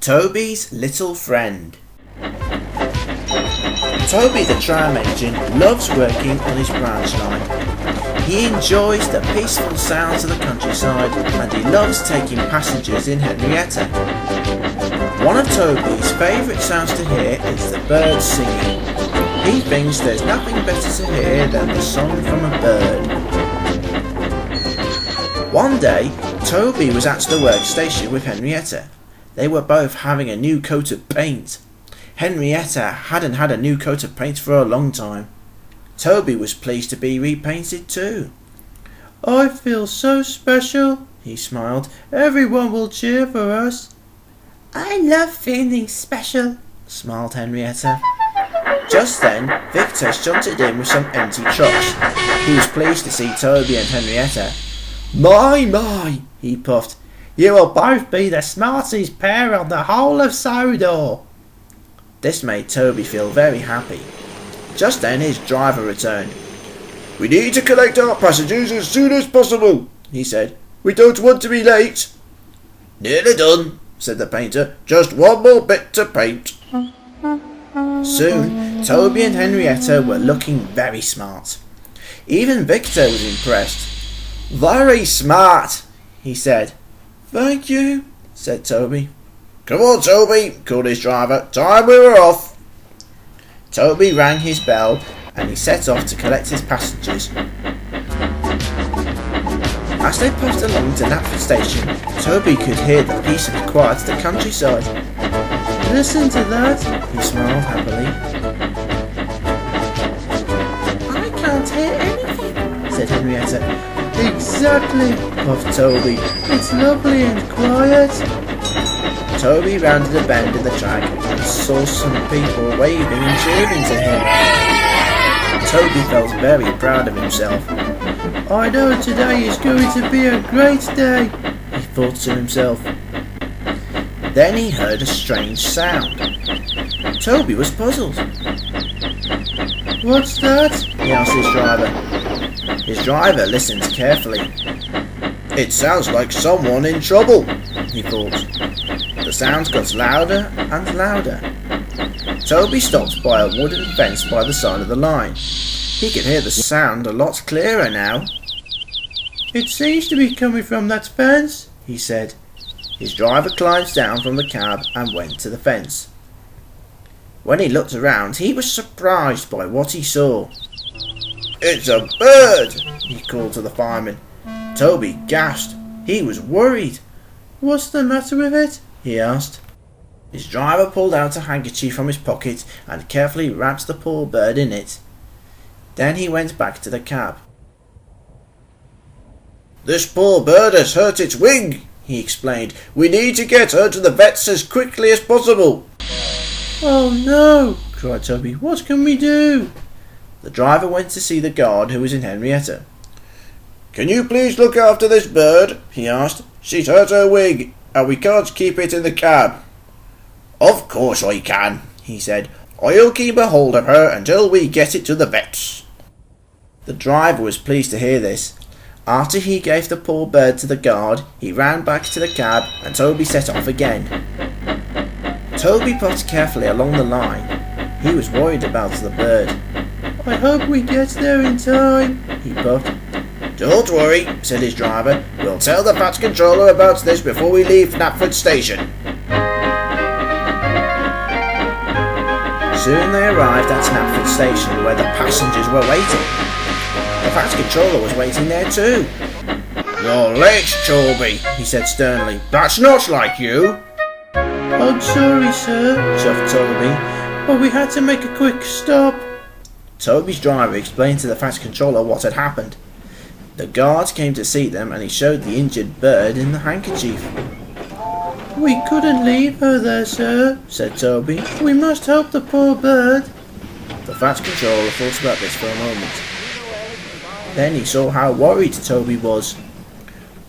Toby's little friend. Toby the tram engine loves working on his branch line. He enjoys the peaceful sounds of the countryside and he loves taking passengers in Henrietta. One of Toby's favourite sounds to hear is the birds singing. He thinks there's nothing better to hear than the song from a bird. One day, Toby was at the workstation with Henrietta. They were both having a new coat of paint. Henrietta hadn't had a new coat of paint for a long time. Toby was pleased to be repainted too. "I feel so special," he smiled. "Everyone will cheer for us." "I love feeling special," smiled Henrietta. Just then, Victor shunted in with some empty trucks. He was pleased to see Toby and Henrietta. My, he puffed. "You will both be the smartest pair on the whole of Sodor." This made Toby feel very happy. Just then his driver returned. "We need to collect our passengers as soon as possible," he said. "We don't want to be late." "Nearly done," said the painter. "Just one more bit to paint." Soon, Toby and Henrietta were looking very smart. Even Victor was impressed. "Very smart," he said. "Thank you," said Toby. "Come on, Toby," called his driver. "Time we were off." Toby rang his bell and he set off to collect his passengers. As they puffed along to Knapford Station, Toby could hear the peace and quiet of the countryside. "Listen to that," he smiled happily. "I can't hear anything," said Henrietta. "Exactly," puffed Toby. "It's lovely and quiet." Toby rounded a bend in the track and saw some people waving and cheering to him. Toby felt very proud of himself. "I know today is going to be a great day," he thought to himself. Then he heard a strange sound. Toby was puzzled. "What's that?" he asked his driver. His driver listened carefully. "It sounds like someone in trouble," he thought. The sound got louder and louder. Toby stopped by a wooden fence by the side of the line. He could hear the sound a lot clearer now. "It seems to be coming from that fence," he said. His driver climbed down from the cab and went to the fence. When he looked around, he was surprised by what he saw. "It's a bird," he called to the fireman. Toby gasped. He was worried. "What's the matter with it?" he asked. His driver pulled out a handkerchief from his pocket and carefully wrapped the poor bird in it. Then he went back to the cab. "This poor bird has hurt its wing," he explained. "We need to get her to the vet's as quickly as possible." "Oh no," cried Toby. "What can we do?" The driver went to see the guard who was in Henrietta. "Can you please look after this bird?" he asked. "She's hurt her wing and we can't keep it in the cab." "Of course I can," he said. "I'll keep a hold of her until we get it to the vet's." The driver was pleased to hear this. After he gave the poor bird to the guard, he ran back to the cab and Toby set off again. Toby puffed carefully along the line. He was worried about the bird. "I hope we get there in time," he puffed. "Don't worry," said his driver. "We'll tell the Fat Controller about this before we leave Knapford Station." Soon they arrived at Knapford Station where the passengers were waiting. The Fat Controller was waiting there too. "You're late, Toby," he said sternly. "That's not like you." "I'm sorry, sir," chuffed Toby, "but we had to make a quick stop." Toby's driver explained to the Fat Controller what had happened. The guard came to see them and he showed the injured bird in the handkerchief. "We couldn't leave her there, sir," said Toby. "We must help the poor bird." The Fat Controller thought about this for a moment. Then he saw how worried Toby was.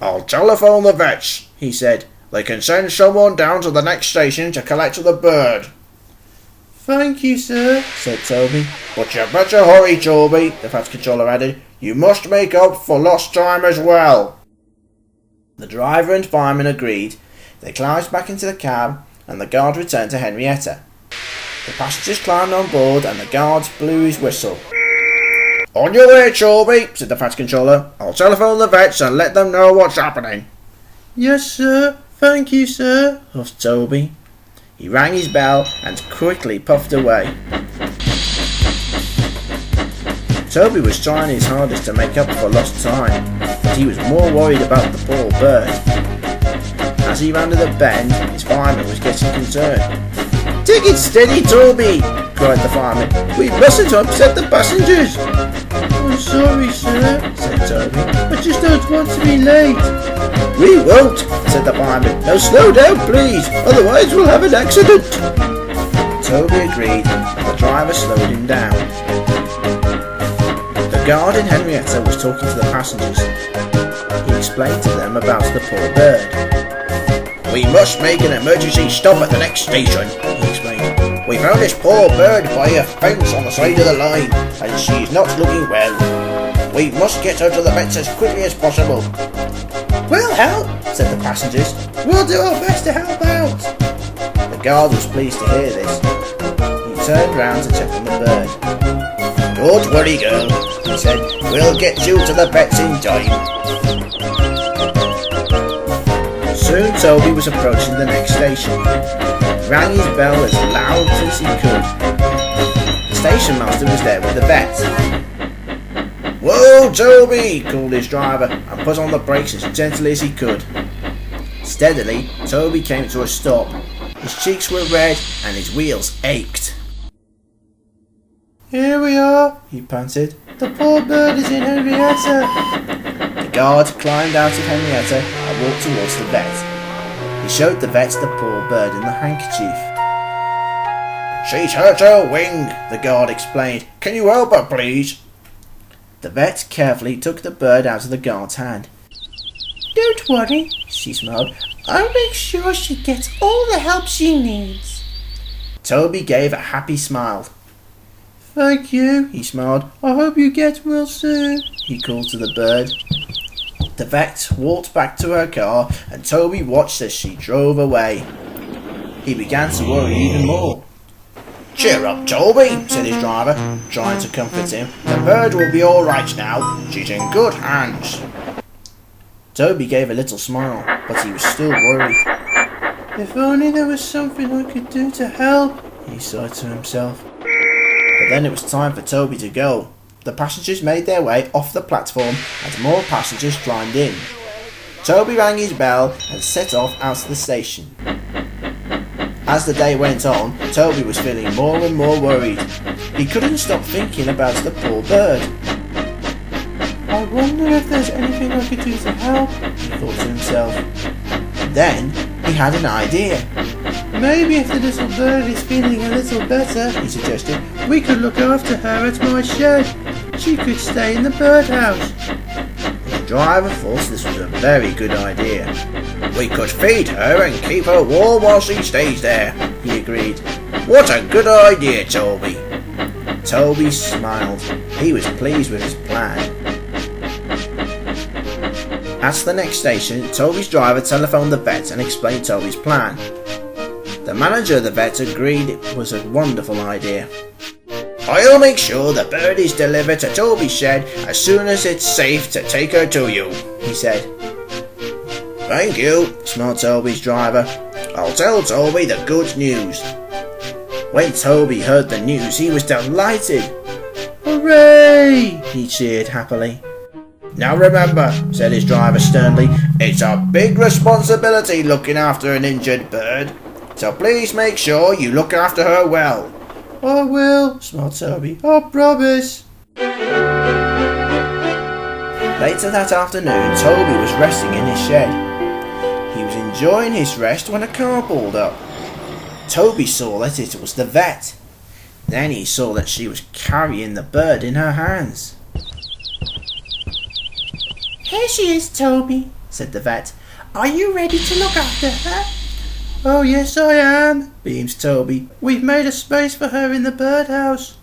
"I'll telephone the vets," he said. "They can send someone down to the next station to collect the bird." "Thank you, sir," said Toby. "But you better hurry, Toby," the Fat Controller added. "You must make up for lost time as well." The driver and fireman agreed. They climbed back into the cab and the guard returned to Henrietta. The passengers climbed on board and the guard blew his whistle. "On your way, Toby," said the fat controller. "I'll telephone the vets and let them know what's happening." "Yes, sir. Thank you, sir," huffed Toby. He rang his bell and quickly puffed away. Toby was trying his hardest to make up for lost time, but he was more worried about the poor bird. As he rounded the bend, his fireman was getting concerned. "Take it steady, Toby," cried the fireman. "We mustn't upset the passengers." "I'm sorry, sir," said Toby. "I just don't want to be late." "We won't," said the fireman. "Now slow down, please, otherwise we'll have an accident." Toby agreed, and the driver slowed him down. The guard in Henrietta was talking to the passengers. He explained to them about the poor bird. "We must make an emergency stop at the next station," he explained. "We found this poor bird by a fence on the side of the line, and she's not looking well. We must get her to the vets as quickly as possible." "We'll help," said the passengers. "We'll do our best to help out." The guard was pleased to hear this. He turned round to check on the bird. "Don't worry, girl," he said. "We'll get you to the vets in time." Soon Toby was approaching the next station. He rang his bell as loud as he could. The station master was there with the vet. "Whoa, Toby!" called his driver, and put on the brakes as gently as he could. Steadily, Toby came to a stop. His cheeks were red and his wheels ached. "Here we are," he panted. "The poor bird is in Henrietta." The guard climbed out of Henrietta and walked towards the vet. He showed the vet the poor bird in the handkerchief. "She's hurt her wing," the guard explained. "Can you help her, please?" The vet carefully took the bird out of the guard's hand. "Don't worry," she smiled. "I'll make sure she gets all the help she needs." Toby gave a happy smile. "Thank you," he smiled. "I hope you get well soon," he called to the bird. The vet walked back to her car and Toby watched as she drove away. He began to worry even more. "Cheer up, Toby," said his driver, trying to comfort him. "The bird will be all right now. She's in good hands." Toby gave a little smile, but he was still worried. "If only there was something I could do to help," he sighed to himself. But then it was time for Toby to go. The passengers made their way off the platform and more passengers climbed in. Toby rang his bell and set off out of the station. As the day went on, Toby was feeling more and more worried. He couldn't stop thinking about the poor bird. "I wonder if there's anything I could do to help," he thought to himself. Then he had an idea. "Maybe if the little bird is feeling a little better," he suggested, "we could look after her at my shed. She could stay in the birdhouse." The driver thought this was a very good idea. "We could feed her and keep her warm while she stays there," he agreed. "What a good idea, Toby." Toby smiled. He was pleased with his plan. At the next station, Toby's driver telephoned the vet and explained Toby's plan. The manager of the vet agreed it was a wonderful idea. "I'll make sure the bird is delivered to Toby's shed as soon as it's safe to take her to you," he said. "Thank you," smiled Toby's driver. "I'll tell Toby the good news." When Toby heard the news, he was delighted. "Hooray!" he cheered happily. "Now remember," said his driver sternly, "it's a big responsibility looking after an injured bird. So please make sure you look after her well." "I will," smiled Toby. "I promise." Later that afternoon, Toby was resting in his shed. He was enjoying his rest when a car pulled up. Toby saw that it was the vet. Then he saw that she was carrying the bird in her hands. "Here she is, Toby," said the vet. "Are you ready to look after her?" "Oh yes, I am," beamed Toby. "We've made a space for her in the birdhouse."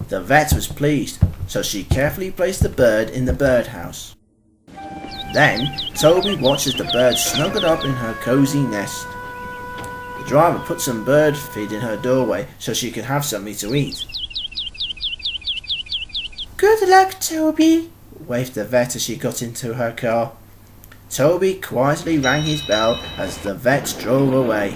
The vet was pleased, so she carefully placed the bird in the birdhouse. Then Toby watched as the bird snuggled up in her cosy nest. The driver put some bird feed in her doorway so she could have something to eat. Good luck, Toby, waved the vet as she got into her car. Toby quietly rang his bell as the vet drove away.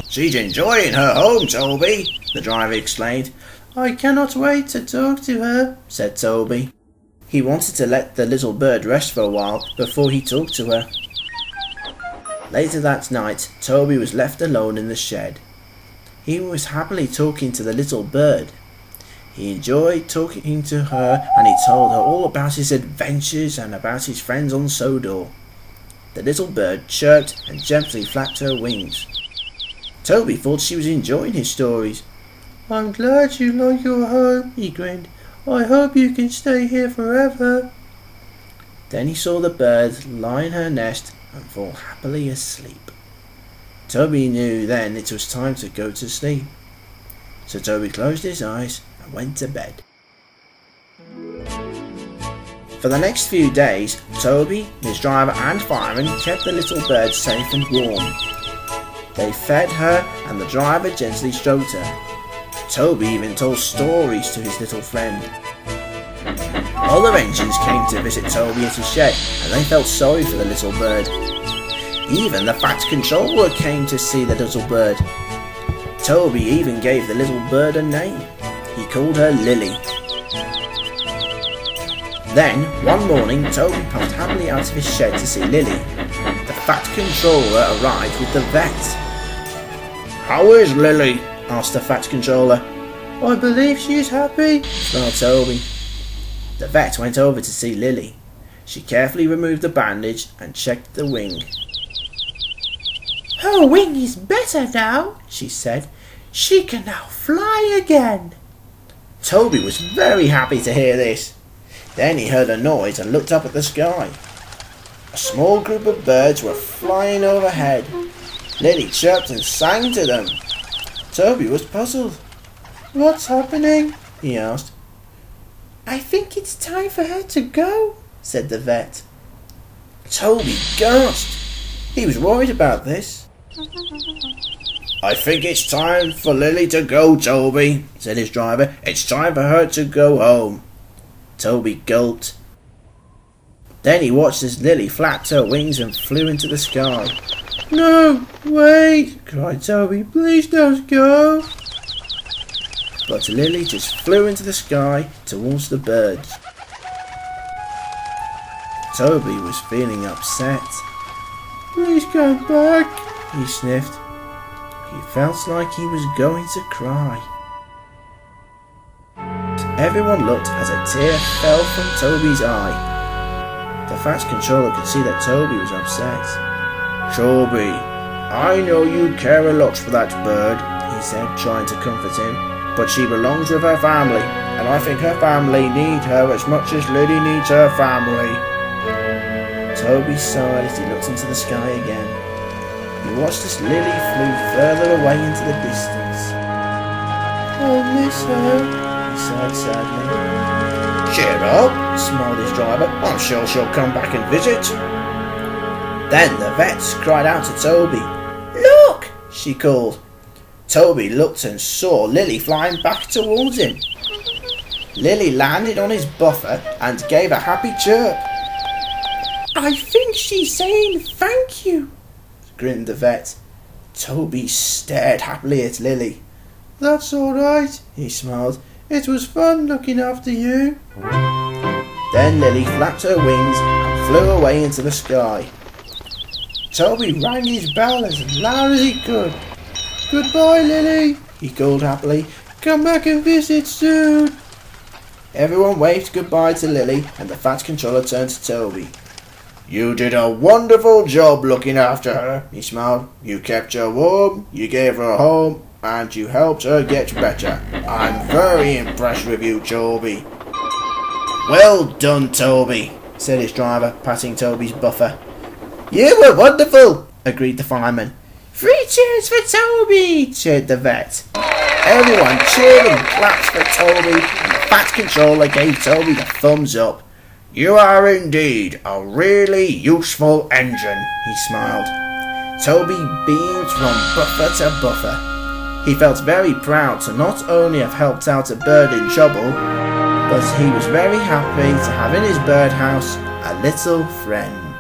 She's enjoying her home, Toby, the driver exclaimed. I cannot wait to talk to her, said Toby. He wanted to let the little bird rest for a while before he talked to her. Later that night, Toby was left alone in the shed. He was happily talking to the little bird. He enjoyed talking to her, and he told her all about his adventures and about his friends on Sodor. The little bird chirped and gently flapped her wings. Toby thought she was enjoying his stories. I'm glad you like your home, he grinned. I hope you can stay here forever. Then he saw the bird lie in her nest and fall happily asleep. Toby knew then it was time to go to sleep. So Toby closed his eyes and went to bed. For the next few days, Toby, his driver and fireman kept the little bird safe and warm. They fed her and the driver gently stroked her. Toby even told stories to his little friend. Other engines came to visit Toby at his shed, and they felt sorry for the little bird. Even the Fat Controller came to see the little bird. Toby even gave the little bird a name. He called her Lily. Then, one morning, Toby puffed happily out of his shed to see Lily. The Fat Controller arrived with the vet. "How is Lily?" asked the Fat Controller. I believe she's happy, smiled Toby. The vet went over to see Lily. She carefully removed the bandage and checked the wing. Her wing is better now, she said. She can now fly again. Toby was very happy to hear this. Then he heard a noise and looked up at the sky. A small group of birds were flying overhead. Lily chirped and sang to them. Toby was puzzled. What's happening? He asked. I think it's time for her to go, said the vet. Toby gasped. He was worried about this. I think it's time for Lily to go, Toby, said his driver. It's time for her to go home. Toby gulped. Then he watched as Lily flapped her wings and flew into the sky. No, wait, cried Toby. Please don't go. But Lily just flew into the sky towards the birds. Toby was feeling upset. Please come back, he sniffed. He felt like he was going to cry. Everyone looked as a tear fell from Toby's eye. The Fat Controller could see that Toby was upset. Toby, I know you care a lot for that bird, he said, trying to comfort him, but she belongs with her family, and I think her family need her as much as Lily needs her family. Toby sighed as he looked into the sky again. He watched as Lily flew further away into the distance. I'll miss her, he sighed sadly. Cheer up, smiled his driver. I'm sure she'll come back and visit. Then the vet cried out to Toby. Look, she called. Toby looked and saw Lily flying back towards him. Lily landed on his buffer and gave a happy chirp. I think she's saying thank you, grinned the vet. Toby stared happily at Lily. That's all right, he smiled. It was fun looking after you. Then Lily flapped her wings and flew away into the sky. Toby rang his bell as loud as he could. Goodbye, Lily, he called happily. Come back and visit soon. Everyone waved goodbye to Lily, and the Fat Controller turned to Toby. You did a wonderful job looking after her, he smiled. You kept her warm, you gave her a home, and you helped her get better. I'm very impressed with you, Toby. Well done, Toby, said his driver, patting Toby's buffer. You were wonderful, agreed the fireman. 3 cheers for Toby, cheered the vet. Everyone cheered and clapped for Toby, and the Fat Controller gave Toby the thumbs up. You are indeed a really useful engine, he smiled. Toby beamed from buffer to buffer. He felt very proud to not only have helped out a bird in trouble, but he was very happy to have in his birdhouse a little friend.